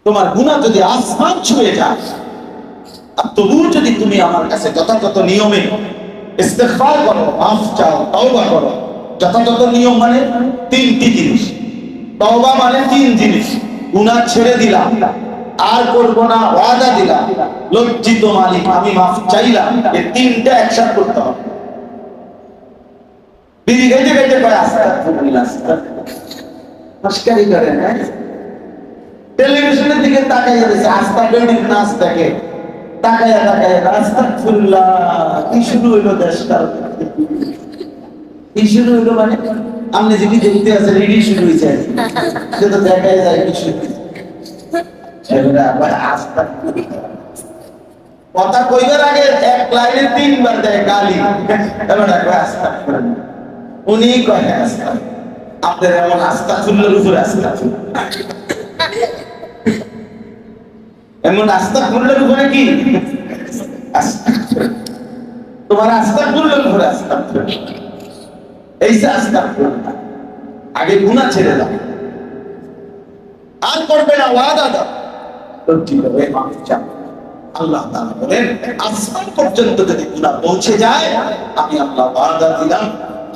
তোমার গুনাহ যদি আসমান ছুঁয়ে যায়, আর তবুও যদি তুমি আমার কাছে যথাযথ নিয়মে ইস্তেগফার করো, মাফ চাও, তওবা করো। যথাযথ নিয়ম মানে তিনটি জিনিস। তওবা মানে তিন জিনিস, গুনাহ ছেড়ে দিলাম, আর করব না, ওয়াদা দিলাম, লজ্জিত মালিক আমি মাফ চাইলাম। এই তিনটা একসাথে করতে হবে। বিড়ি গাইতে গাইতে কয় আস্তাগফিরুল্লাহ, মস্কারি করে না, টেলিভিশনের দিকে তাকাইয়া দিছে, আস্তা বিল্ডিং নাচ দেখে, তাকাইয়া তাকাইয়া আস্তাগফিরুল্লাহ। কি শুরু হইলো দেশটা, কি শুরু হইলো মানে আপনি যেটি দেখতে আছেন এটি শুরু হয়েছে, সেটা দেখাই যায় কি শুরু হয়েছে। ছেলেরা আবার আস্তাগফিরুল্লাহ কথা কইবার আগে এক লাইনে তিনবার দেয় গালি, এবার আস্তাগফিরুল্লাহ। উনি কয় আস্তাগফিরুল্লাহ, আপনার এমন আস্তাগফিরুল্লাহর উপরে আস্তাগফিরুল্লাহ, এমন আস্তাগফিরুল্লাহর উপরে কি তোমার আস্তাগফিরুল্লাহর উপরে আস্তাগফিরুল্লাহ। এই যে আস্তাগফিরুল্লাহ, আগে গুনাহ ছেড়ে দাও, আর করবে না, ওয়াদা দাও, লজ্জিত হয়ে মাফ চাও। আল্লাহ তাআলা বলেন আসমান পর্যন্ত যদি গুনাহ পৌঁছে যায়, আমি আল্লাহ ওয়াদা দিলাম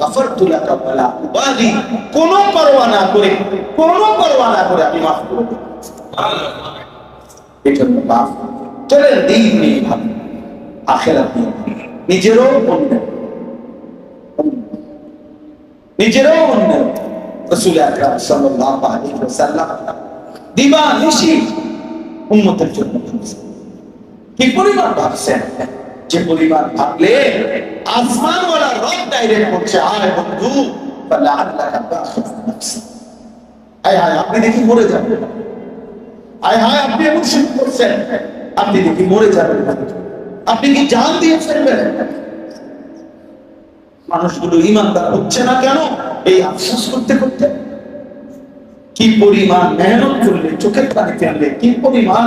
গফরতু লাকা ওয়ালা উবালি, কোনো পরোয়া না করে, কোনো পরোয়া না করে আমি মাফ করে দেব। সুবহানাল্লাহ। এজন্য মাফ চলেন দিন নিয়ে ভাবি, আখিরাত নিয়ে, নিজেরও অন্যের, নিজেরও অন্যের। রাসূল আকরাম সাল্লাল্লাহু আলাইহি ওয়াসাল্লাম দিবানিশি উম্মতের জন্য ভাবছেন। কি পরিমাণ ভাবছেন, যে পরিমাণ ভাবলে আসমান ওয়ালা রব ডাইরেক্ট বলছে, আয় বন্ধু ফালাআল্লাকা বাখিফ নাফসা, আয় হায় আপনি দেখি মরে যাবেন, আয় হায় আপনি এমন শুরু করছেন, আপনি দেখি মরে যাবেন, আপনি কি জান দিয়ে ফেলবেন। মানুষগুলো ঈমানদার হচ্ছে না কেন? এই আফসোস করতে করতে। কি পরিমাণ মেহনত করলে, চোখের পানি ফেললে, কি পরিমাণ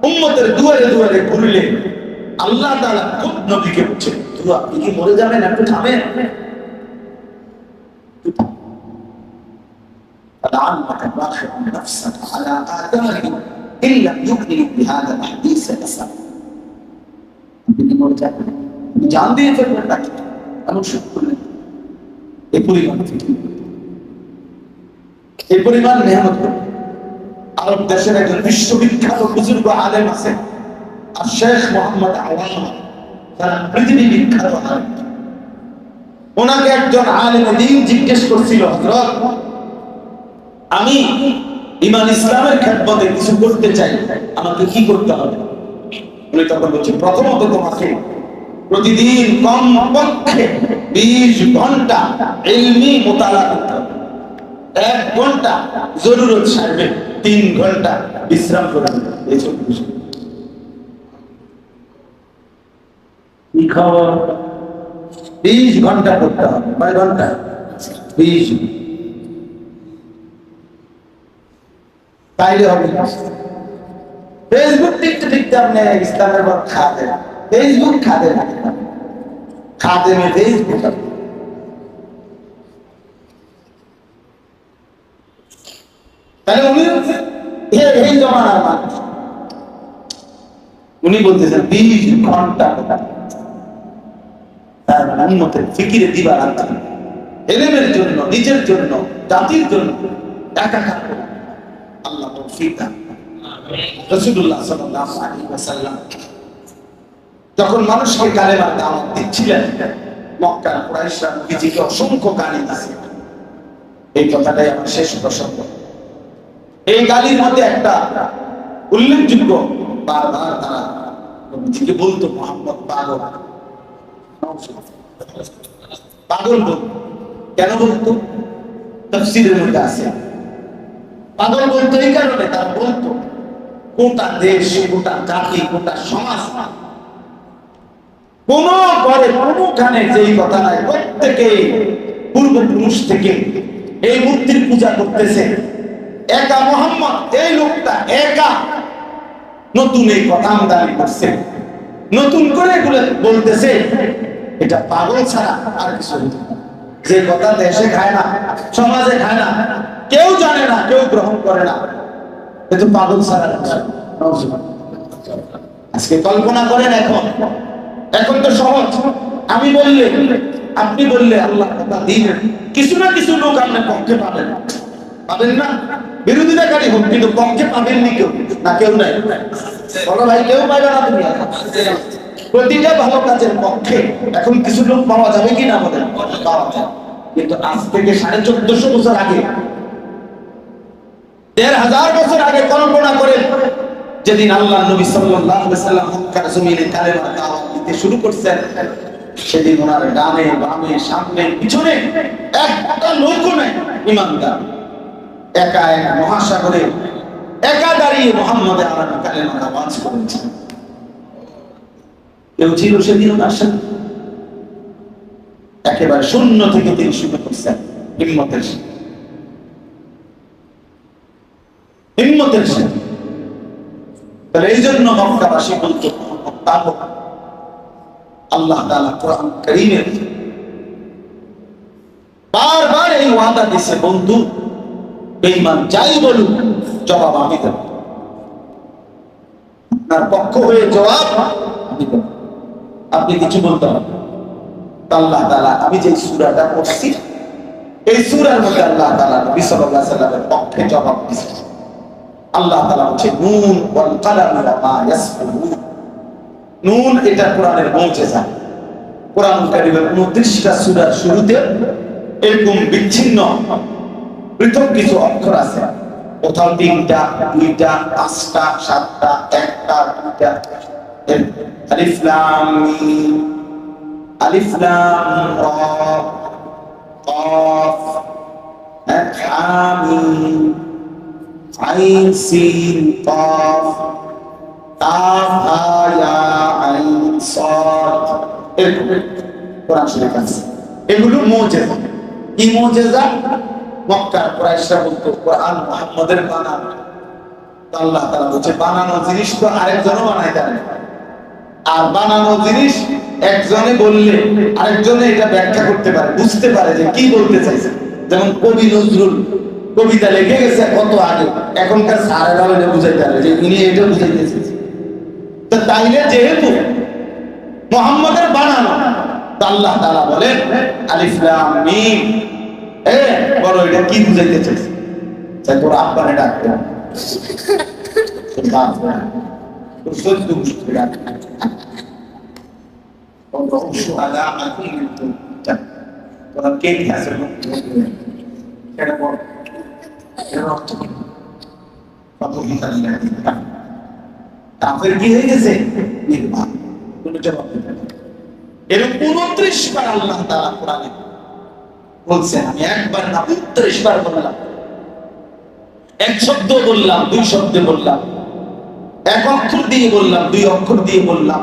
উম্মতের দুয়ারে দুয়ারে ঘুরলে, আল্লাহ তাআলা খুব নবীকে বলছে, তুই আপনি কি মরে যাবেন, একটু থামেন। فلعلك باخع نفسك على آثارهم إن لم يؤمنوا بهذا الحديث أسفا। আপনি মরে যাবেন, জান দিয়ে ফেলবেন নাকি এমন শুরু করলেন। এই পরিমাণ ফিকির, এই পরিমাণ মেহনত করলেন। আরব দেশের একজন বিশ্ববিখ্যাত বুজুর্গ আলেম আছে, আর শেখ মোহাম্মদ আওয়ামা, তারা পৃথিবী বিখ্যাত আলেম। ওনাকে একজন আলেম দ্বীন জিজ্ঞেস করছিল, হযরত আমি ঈমান ইসলামের খেদমতে কিছু করতে চাই, আমাকে কি করতে হবে? উনি তখন বলছেন, প্রথমত তোমাকে প্রতিদিন কমপক্ষে 20 ঘন্টা ইলমি মুতালা করতে হবে। 1 ঘন্টা জরুরত সারবে, 3 ঘন্টা বিশ্রাম করবে। এই সব বিষয় কি খবর? 20 ঘন্টা করতে হবে। কয় ঘন্টা? 20। তাইলে হবে না। ফেসবুক টিকতে টিকতে আপনি ইসলামের পর খাতে, ফেসবুক খাতে না, খাতে में ফেসবুক। তাহলে উনি এই জমানার মানুষ, উনি বলতেছেন 20 ঘন্টা। তার মানে উম্মতের ফিকিরে দিবার আছে, ইলমের জন্য, নিজের জন্য, জাতির জন্য একাকার করে। আল্লাহ তৌফিক দান। রাসূলুল্লাহ সাল্লাল্লাহু আলাইহি ওয়াসাল্লাম যখন মানুষকে কালেমার দাওয়াত দিচ্ছিলেন, মক্কার কুরাইশরা নবীজিকে অসংখ্য গালি দিয়েছে। এই কথাটাই আমার শেষ প্রসঙ্গ। এই গালির মধ্যে একটা উল্লেখযোগ্য, বারবার তারা নবীজিকে বলতো মুহাম্মদ পাগল, পাগল বলতো। কেন বলতো? তাফসীরের মধ্যে আছে। পাগল বলতো এই কারণে, তারা বলতো গোটা দেশ, গোটা জাতি, গোটা সমাজ, কোন ঘরে কোনখানে যেই কথা নাই, প্রত্যেকে পূর্বপুরুষ থেকে এই মূর্তির পূজা করতেছে। একা মুহাম্মদ, এই লোকটা একা নতুন এই কথা আমদানি করছে, নতুন করে এগুলো বলতেছে। এটা পাগল ছাড়া আর কিছু হইতে পারে। যে কথা দেশে খায় না, সমাজে খায় না, কেউ জানে না, কেউ গ্রহণ করে না, এ তো পাগল ছাড়া আজকে কল্পনা করেন, এখন তো সহজ। আমি বললে, আপনি বললে আল্লাহ কথা দিন, কিছু না কিছু লোক আপনার পক্ষে পাবেন না? বিরোধিতা কারী হোক, কিন্তু পক্ষে পাবেননি কেউ না, কেউ নাই। বলো ভাই, কেউ পাইবে না তুমি। প্রতিটা ভালো কাজের পক্ষে এখন কিছু লোক পাওয়া যাবে কি না বলেন? পাওয়া যায়। কিন্তু আজ থেকে 1450 বছর আগে, 1500 বছর আগে কল্পনা করেন, যেদিন আল্লাহ নবী সাল্লাল্লাহু আলাইহি ওয়াসাল্লাম মক্কার জমিনে কালেমার দাওয়াত দিতে শুরু করছেন, সেদিন ওনার ডানে বামে সামনে পিছনে একটা লোকও নাই ঈমানদার। একা এক মহাসাগরে একা দাঁড়িয়ে মুহাম্মদ আরবি কালেমার আওয়াজ করেছেন। কেউ ছিল সেদিন ওনার সাথে? একেবারে শূন্য থেকে তিনি শুরু করছেন হিম্মতের সাথে। তাহলে এই জন্য মক্কাবাসী বলতো আল্লাহ তাআলা কোরআন কারীমে বারবার এই ওয়াদা দিয়েছে, বন্ধু বেঈমান যাই বলুক জবাব আমি দেব, আপনার পক্ষ হয়ে জবাব আমি দেব, আপনি কিছু বলতে হবে। আল্লাহ তাআলা, আমি যে সূরাটা পড়ছি এই সূরার মধ্যে আল্লাহ তাআলা নবী সাল্লাল্লাহু আলাইহি ওয়াসাল্লামের পক্ষে জবাব দিয়েছেন। আল্লাহ তাআলা বলেন নুন ওয়াল কালামি ওয়া মা ইয়াসফুরুন। নুন এটা কোরআনের মুজিজা। কোরআন কারীমের 29টা সূরার শুরুতে এরকম বিচ্ছিন্ন পৃথক কিছু অক্ষর আছে। কোথাও 3টা, 2টা, 5টা, 7টা, 1টা, 2টা। আলিফ লাম মিম, আলিফ লাম রা, قاف حاميم عين سين قاف কাফ হা ইয়া আইন সাদ। কোরআন শরীফ আছে, এগুলো মুজিজা। কি মুজিজা? মক্কার কুরাইশরা বলতো কোরআন মুহাম্মাদের বানানো। আল্লাহ তাআলা বলেছে বানানো জিনিস তো আরেকজনও বানাইতে পারে, আর বানানো জিনিস একজনে বললে আরেকজনে এটা ব্যাখ্যা করতে পারে, বুঝতে পারে যে কি বলতে চাইছে। যেমন কবি নজরুল কবিতা লিখে গেছে কত আগে, এখনকার স্যারেরাও এটা বুঝাইতে পারে যে ইনি এটা বুঝাইতেছে। তো তাইলে যেহেতু মুহাম্মাদের বানানো, আল্লাহ তাআলা বলেন আলিফ লাম মিম, বলো এটা কি বুঝাইতে চাইছে? তাই তোর আব্বারে ডাকতে কে কি আছে এটা বল, এর অর্থ কি? কাফের কি হয়ে গেছে? নির্বাক। কোনো জবাব দিতে পারে। এরকম 29 বার আল্লাহ তাআলা কোরআনে বলছেন। আমি একবার না 29 বার বললাম, এক শব্দ বললাম, 2 শব্দ বললাম, এক অক্ষর দিয়ে বললাম, 2 অক্ষর দিয়ে বললাম,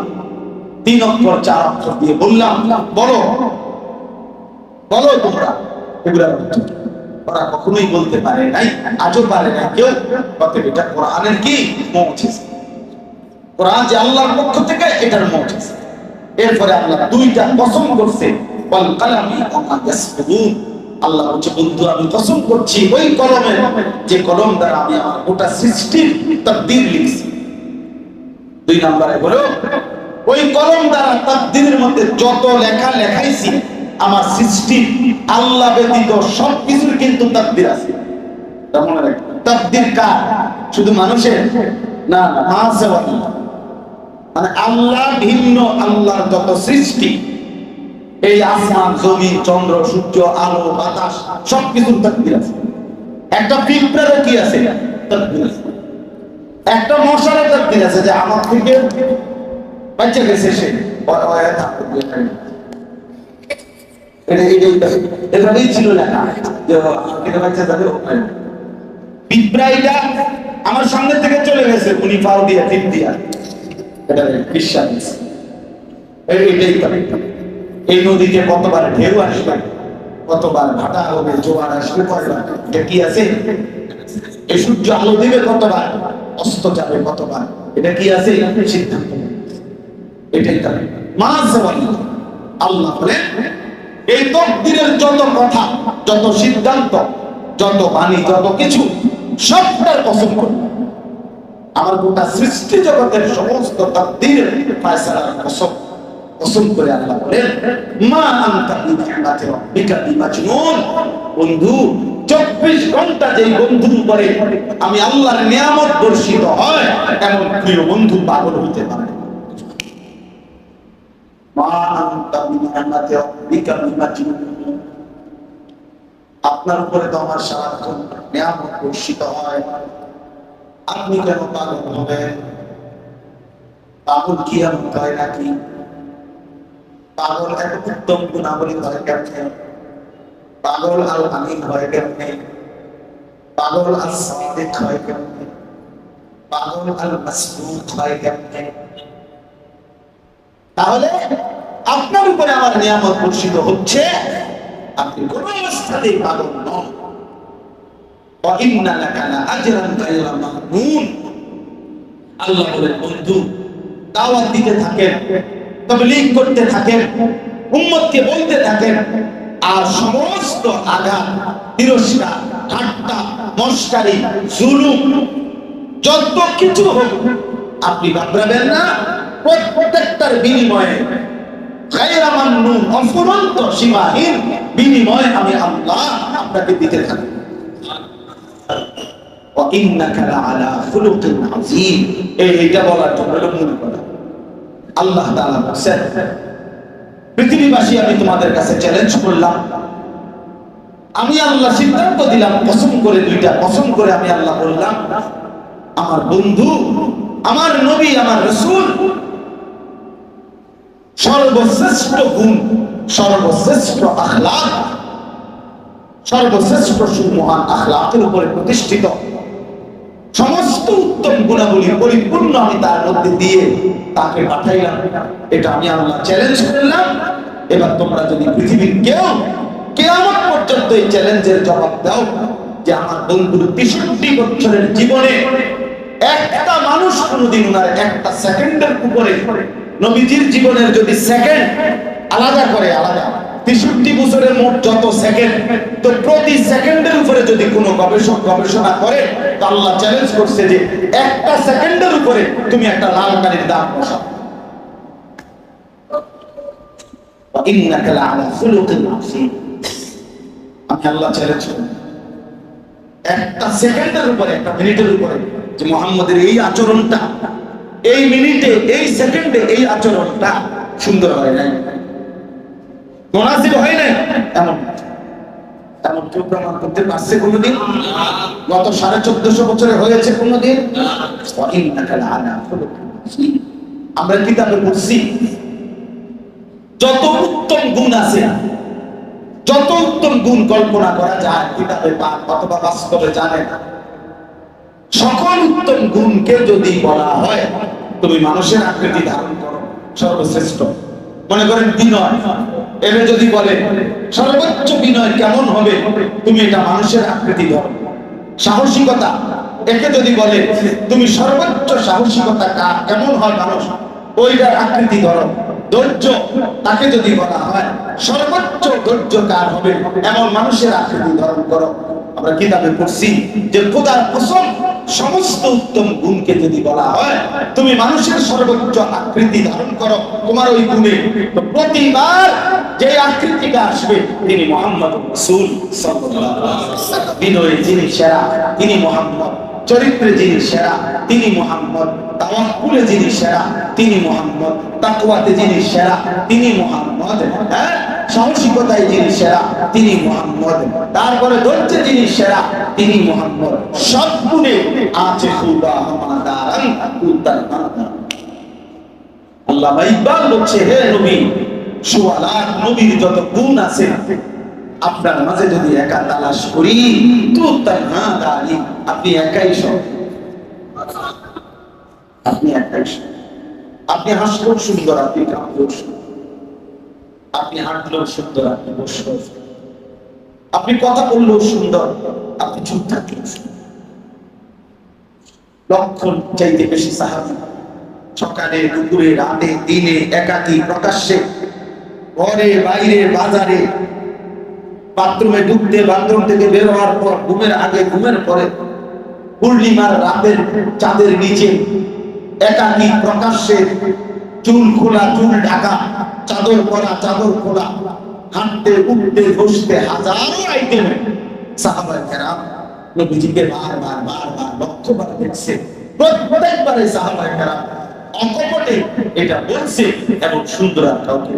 3 অক্ষর 4 অক্ষর দিয়ে বললাম। বলো বলো তোমরা এগুলা ওরা কখনোই বলতে পারে নাই, আজও পারে না কেউ। অতএব এটা কোরআনের কি মুজিজা। কোরআন যে আল্লাহর পক্ষ থেকে, এটার মুজিজা। এরপরে আল্লাহ 2টা কসম করছে, ওয়াল কালামি ওয়া মা ইয়াসফুরুন। আল্লাহ বলছে বন্ধু আমি কসম করছি ওই কলমের, যে কলম দ্বারা আমি আমার গোটা সৃষ্টির তাকদীর লিখছি। 2 নম্বরে বলো ওই কলম দ্বারা তাকদীরের মধ্যে যত লেখা লেখাইছি আমার সৃষ্টি আল্লাহ ব্যতীত সবকিছুর কিন্তু তাকদীর আছে। মনে রাখবেন, তাকদীর কার? শুধু মানুষের না, মানে আল্লাহ ভিন্ন আল্লাহর যত সৃষ্টি, এই আসমান জমিন চন্দ্র সূর্য আলো বাতাস সবকিছুর তাকদীর আছে। একটা পিঁপড়ারও কি আছে? তাকদীর আছে। একটা মশারও তাকদীর আছে, যে আমার থেকে বাচ্চা গেছে সে এভাবেই ছিল লেখা যে বাচ্চা যাবে। পিঁপড়াইটা আমার সামনে থেকে চলে গেছে, উনি পাও দিয়া টিপ দিয়া, এটা বিশ্বাস। এইটাই এই নদীতে কতবার ঢেউ আসবে, কতবার ভাটা হবে, জোয়ার আসবে, এটা কি আছে? এই সূর্য আলো দিবে কতবার, অস্ত যাবে কতবার, এটা কি আছে? সিদ্ধান্ত। এটাই তার আল্লাহ বলে এই তাকদীরের যত কথা, যত সিদ্ধান্ত, যত বাণী, যত কিছু সবটার কসম করে আমার গোটা সৃষ্টি জগতের সমস্ত তাকদীর ফয়সালার কসম কসম করে আল্লাহ বলেন, মা আনতা বিনিআমাতি রাব্বিকা বিমাজনুন। বন্ধু 24 ঘন্টা যেই বন্ধুর উপরে আমি আল্লাহর নিয়ামত বর্ষিত হয়, এমন প্রিয় বন্ধু পাগল হইতে পারে। মা আনতা বিনিআমাতি রাব্বিকা বিমাজনুন। আপনার উপরে তো আমার সারাক্ষণ নিয়ামত বর্ষিত হয়, আপনি কেন পাগল হবেন? পাগল কি এমন হয় নাকি? পাগল এক উত্তম গুণাবলী হয় কেমনে? পাগল আল আমিন হয় কেমনে? পাগল আল সাদিক হয় কেমনে? পাগল আল মাসদুক হয় কেমনে? তাহলে আপনার উপরে আমার নিয়ামত বর্ষিত হচ্ছে, আপনি কোন অবস্থাতেই পাগল নন। ওয়া ইন্না লাকা লা আজরান গায়রা মামনুন। আল্লাহ বলেন, বন্ধু দাওয়াত দিতে থাকেন, তাবলীগ করতে থাকেন, উম্মতকে বলতে থাকেন, আর সমস্ত আঘাত, তিরস্কার, ঠাট্টা, মস্কারি, জুলুম যত কিছু হোক আপনি ঘাবড়াবেন না। প্রত্যেকটার বিনিময়ে গায়রা মামনুন, অফুরন্ত সীমাহীন বিনিময় আমি আল্লাহ আপনাকে দিতে থাকি। ওয়া ইন্নাকা লাআলা খুলুকিন আযীম। এইটা বলার জন্য মূল কথা। আল্লাহ তাআলা বলেন, পৃথিবীবাসী আমি তোমাদের কাছে চ্যালেঞ্জ করলাম, আমি আল্লাহ সিদ্ধান্ত দিলাম, কসম করে, দুইটা কসম করে আমি আল্লাহ বললাম, আমার বন্ধু, আমার নবী, আমার রাসূল সর্বশ্রেষ্ঠ গুণ, সর্বশ্রেষ্ঠ আখলাক, সর্বশ্রেষ্ঠ সুমহান আখলাকের উপরে প্রতিষ্ঠিত, সমস্ত উত্তম গুণাবলী পরিপূর্ণ আমি তার মধ্যে দিয়ে তাকে পাঠাইলাম। এটা আমি আল্লাহ চ্যালেঞ্জ করলাম। এবার তোমরা যদি পৃথিবীর কেউ কিয়ামত পর্যন্ত এই চ্যালেঞ্জের জবাব দাও যে আমার বন্ধুর 63 বছরের জীবনে একটা মানুষ কোনোদিন ওনার একটা সেকেন্ডের উপরে, নবীজির জীবনের যদি সেকেন্ড আলাদা করে, আলাদা 63 বছরের মোট যত সেকেন্ড, তো প্রতি সেকেন্ডের উপরে যদি কোনো গবেষক গবেষণা করে, তো আল্লাহ চ্যালেঞ্জ করছে যে একটা সেকেন্ডের উপরে তুমি একটা লাল কালির দাগ বসাও। ওয়া ইন্নাকা লাআলা খুলুকিন আযীম। আমি আল্লাহ চ্যালেঞ্জ করি একটা সেকেন্ডের উপরে, একটা মিনিটের উপরে, যে মুহাম্মদের এই আচরণটা, এই মিনিটে, এই সেকেন্ডে এই আচরণটা সুন্দর হয় নাই, মুনাসিব হয় নাই, এমন এমন কেউ প্রমাণ করতে পারছে কোনদিন? গত 1450 বছরে হয়েছে কোনদিন? আমরা কিতাবে পড়ছি যত উত্তম গুণ আছে, যত উত্তম গুণ কল্পনা করা যায় কিতাবে পাক অথবা বাস্তবে জানে না, সকল উত্তম গুণকে যদি বলা হয় তুমি মানুষের আকৃতি ধারণ করো, সর্বশ্রেষ্ঠ। মনে করেন বিনয়, এর যদি বলে সর্বোচ্চ বিনয় কেমন হবে, তুমি এটা মানুষের আকৃতি ধরো। সাহসিকতা, একে যদি বলে তুমি সর্বোচ্চ সাহসিকতা কেমন হয় মানুষ, ওইটার আকৃতি ধরো। ধৈর্য, তাকে যদি বলা হয় সর্বোচ্চ ধৈর্য কার হবে, এমন মানুষের আকৃতি ধারণ করো। আমরা কিতাবে পড়ছি যে খোদার কসম, সমস্ত উত্তম গুণকে যদি বলা হয় তুমি মানুষের সর্বোচ্চ আকৃতি ধারণ করো তোমার ওই গুণে, তো প্রতিবার যে আকৃতিটা আসবে তিনি মুহাম্মদ রাসূল সাল্লাল্লাহু আলাইহি ওয়াসাল্লাম। বিনয়ে যিনি সেরা তিনি মুহাম্মদ, চরিত্রে যিনি সেরা তিনি মুহাম্মদ, তাওয়াক্কুলে যিনি সেরা তিনি মুহাম্মদ, তাকওয়াতে যিনি সেরা তিনি মুহাম্মদ, সাহসিকতায় যিনি সেরা তিনি মুহাম্মদ, তারপরে ধৈর্যে যিনি সেরা তিনি মুহাম্মদ। সব গুণে আছে খুদা হামাদারান উত্তর মাদা। আল্লামা ইকবাল বলছে, হে নবী, সোয়া লাখ নবীর যত গুণ আছে আপনার মাঝে যদি একা তালাশ করি, তো তানহা দানি, আপনি একাই সব, আপনি একাই সব। আপনি হাসলেও সুন্দর, আপনি কাঁদলেও সুন্দর, আপনি হাঁটলেও সুন্দর, আপনি বসলেও সুন্দর, আপনি কথা বললেও সুন্দর, আপনি চুপ থাকলেও সুন্দর। লক্ষণ চাইতে বেশি সাহাবী সকালে, দুপুরে, রাতে, দিনে, একাকী, প্রকাশ্যে, ঘরে, বাইরে, বাজারে, বাথরুমে ঢুকতে, বাথরুম থেকে বের হওয়ার পর, ঘুমের আগে, ঘুমের পরে, পূর্ণিমার রাতের চাঁদের নিচে একাকী প্রকাশ্যে চুল খোলা, চুল ঢাকা, চাদর পরা, চাদর খোলা, হাঁটতে উঠতে বসতে হাজারো আইটেমে সাহাবায়ে কেরাম নবীজিকে বারবার লক্ষ্যবার দেখছে। প্রত্যেকবারে সাহাবায়ে কেরাম অকপটে এটা বলছে এবং সুন্দর কাউকে